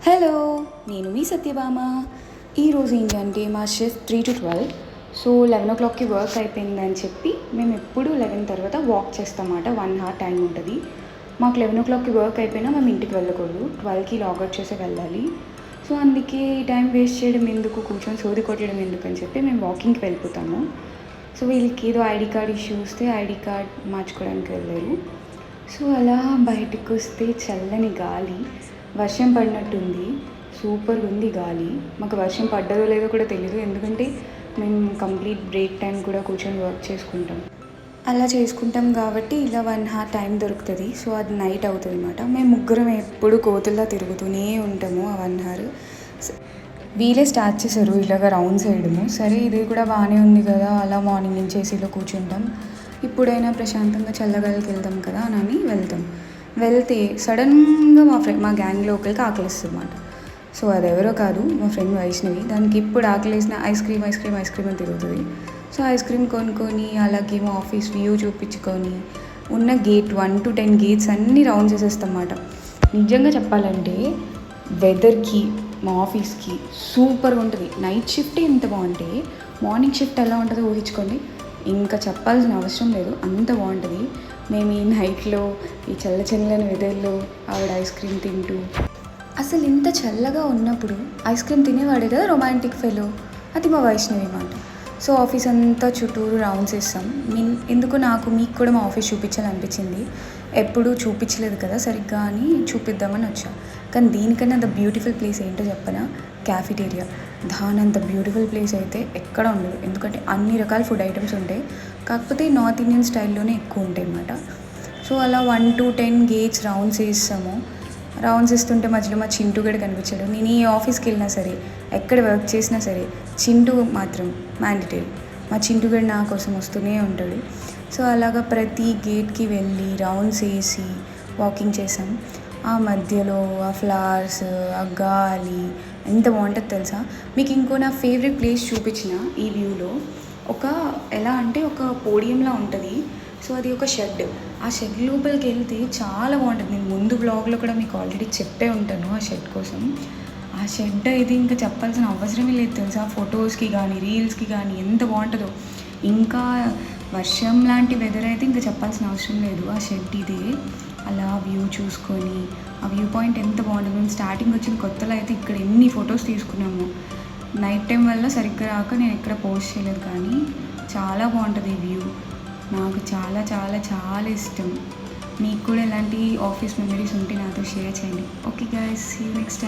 Hello, నేను మీ సత్యభామ. ఈరోజు ఏంటంటే మా షిఫ్ట్ 3 to 12. సో 11 o'clockకి వర్క్ అయిపోయిందని చెప్పి మేము ఎప్పుడు 11 తర్వాత వాక్ చేస్తామన్నమాట. 1 hour టైం ఉంటుంది మాకు. 11 o'clockకి వర్క్ అయిపోయినా మేము ఇంటికి వెళ్ళకూడదు, 12కి లాగౌట్ చేసి వెళ్ళాలి. సో అందుకే ఈ టైం వేస్ట్ చేయడం ఎందుకు, కూర్చొని సోది కొట్టడం ఎందుకు అని చెప్పి మేము వాకింగ్కి వెళ్ళిపోతాము. సో వీళ్ళకి ఏదో ఐడి కార్డ్ ఇష్యూ వస్తే ఐడి కార్డ్ మార్చుకోవడానికి వెళ్ళారు. సో అలా బయటకు వస్తే చల్లని గాలి, వర్షం పడినట్టుంది, సూపర్గా ఉంది గాలి. మాకు వర్షం పడ్డదో లేదో కూడా తెలియదు, ఎందుకంటే మేము కంప్లీట్ బ్రేక్ టైం కూడా కూర్చొని వర్క్ చేసుకుంటాం. అలా చేసుకుంటాం కాబట్టి ఇలా 1 hour టైం దొరుకుతుంది. సో అది నైట్ అవుతుంది అన్నమాట. మేము ముగ్గురం ఎప్పుడు కోతుల్లా తిరుగుతూనే ఉంటాము ఆ 1 hour. వీలే స్టార్ట్ చేశారు ఇలాగ రౌండ్స్ వేయడము. సరే ఇది కూడా బాగానే ఉంది కదా, అలా మార్నింగ్ నుంచి ఏసీలో కూర్చుంటాం, ఇప్పుడైనా ప్రశాంతంగా చల్లగాలికి వెళ్దాం కదా అని వెళ్తే సడన్గా మా గ్యాంగ్లో ఒకరికి ఆకలిస్తుంది అన్నమాట. సో అది ఎవరో కాదు, మా ఫ్రెండ్ వైష్ణవి. దానికి ఇప్పుడు ఆకలేసిన ఐస్ క్రీమ్ అని తిరుగుతుంది. సో ఐస్ క్రీమ్ కొనుక్కొని అలాగే మా ఆఫీస్ వ్యూ చూపించుకొని ఉన్న గేట్ 1 to 10 గేట్స్ అన్నీ రౌండ్ చేసేస్తాం అన్నమాట. నిజంగా చెప్పాలంటే వెదర్కి మా ఆఫీస్కి సూపర్గా ఉంటుంది. నైట్ షిఫ్ట్ ఎంత బాగుంటే మార్నింగ్ షిఫ్ట్ ఎలా ఉంటుందో ఊహించుకోండి. ఇంకా చెప్పాల్సిన అవసరం లేదు, అంత బాగుంటుంది. మేము ఈ నైట్లో ఈ చల్లని వెదర్లో ఆవిడ ఐస్ క్రీమ్ తింటూ, అసలు ఇంత చల్లగా ఉన్నప్పుడు ఐస్ క్రీమ్ తినేవాడే కదా రొమాంటిక్ ఫెలో, అది మా వైష్ణవి అన్నమాట. సో ఆఫీస్ అంతా చుట్టూరు రౌండ్స్ వేస్తాం. ఎందుకు మీకు కూడా మా ఆఫీస్ చూపించాలనిపించింది. ఎప్పుడూ చూపించలేదు కదా సరిగ్గా అని చూపిద్దామని వచ్చా. కానీ దీనికన్నా ద బ్యూటిఫుల్ ప్లేస్ ఏంటో చెప్పనా, క్యాఫిటేరియా. దానంత బ్యూటిఫుల్ ప్లేస్ అయితే ఎక్కడ ఉండదు, ఎందుకంటే అన్ని రకాల ఫుడ్ ఐటమ్స్ ఉంటాయి, కాకపోతే నార్త్ ఇండియన్ స్టైల్లోనే ఎక్కువ ఉంటాయి అన్నమాట. సో అలా 1 to 10 గేట్స్ రౌండ్స్ వేస్తాము. రౌండ్స్ ఇస్తుంటే మధ్యలో మా చింటూ గడు కనిపించాడు. నేను ఈ ఆఫీస్కి వెళ్ళినా సరే, ఎక్కడ వర్క్ చేసినా సరే, చింటూ మాత్రం మ్యాండేటరీ. మా చింటూ గడు నా కోసం వస్తూనే ఉంటాడు. సో అలాగా ప్రతి గేట్కి వెళ్ళి రౌండ్స్ వేసి వాకింగ్ చేసాం. ఆ మధ్యలో ఆ ఫ్లవర్స్, ఆ గాలి ఎంత బాగుంటుంది తెలుసా. మీకు ఇంకో నా ఫేవరెట్ ప్లేస్ చూపించిన ఈ వ్యూలో ఎలా అంటే ఒక పోడియంలా ఉంటుంది. సో అది ఒక షెడ్. ఆ షెడ్ లోపలికి వెళ్తే చాలా బాగుంటుంది. నేను ముందు బ్లాగ్లో కూడా మీకు ఆల్రెడీ చెప్పే ఉంటాను ఆ షెడ్ కోసం. ఆ షెడ్ అయితే ఇంకా చెప్పాల్సిన అవసరమే లేదు తెలుసా. ఫొటోస్కి కానీ రీల్స్కి కానీ ఎంత బాగుంటుందో. ఇంకా వర్షం లాంటి వెదర్ అయితే ఇంకా చెప్పాల్సిన అవసరం లేదు. ఆ షెడ్ ఇదే. అలా వ్యూ చూసుకొని ఆ వ్యూ పాయింట్ ఎంత బాగుంటుంది. మేము స్టార్టింగ్ వచ్చిన కొత్తలో అయితే ఇక్కడ ఎన్ని ఫొటోస్ తీసుకున్నాము. నైట్ టైం వల్ల సరిగ్గా రాక నేను ఎక్కడ పోస్ట్ చేయలేదు, కానీ చాలా బాగుంటుంది ఈ వ్యూ. నాకు చాలా చాలా చాలా ఇష్టం. మీకు కూడా ఇలాంటి ఆఫీస్ మెమరీస్ ఉంటే నాతో షేర్ చేయండి. Okay guys, see you next time.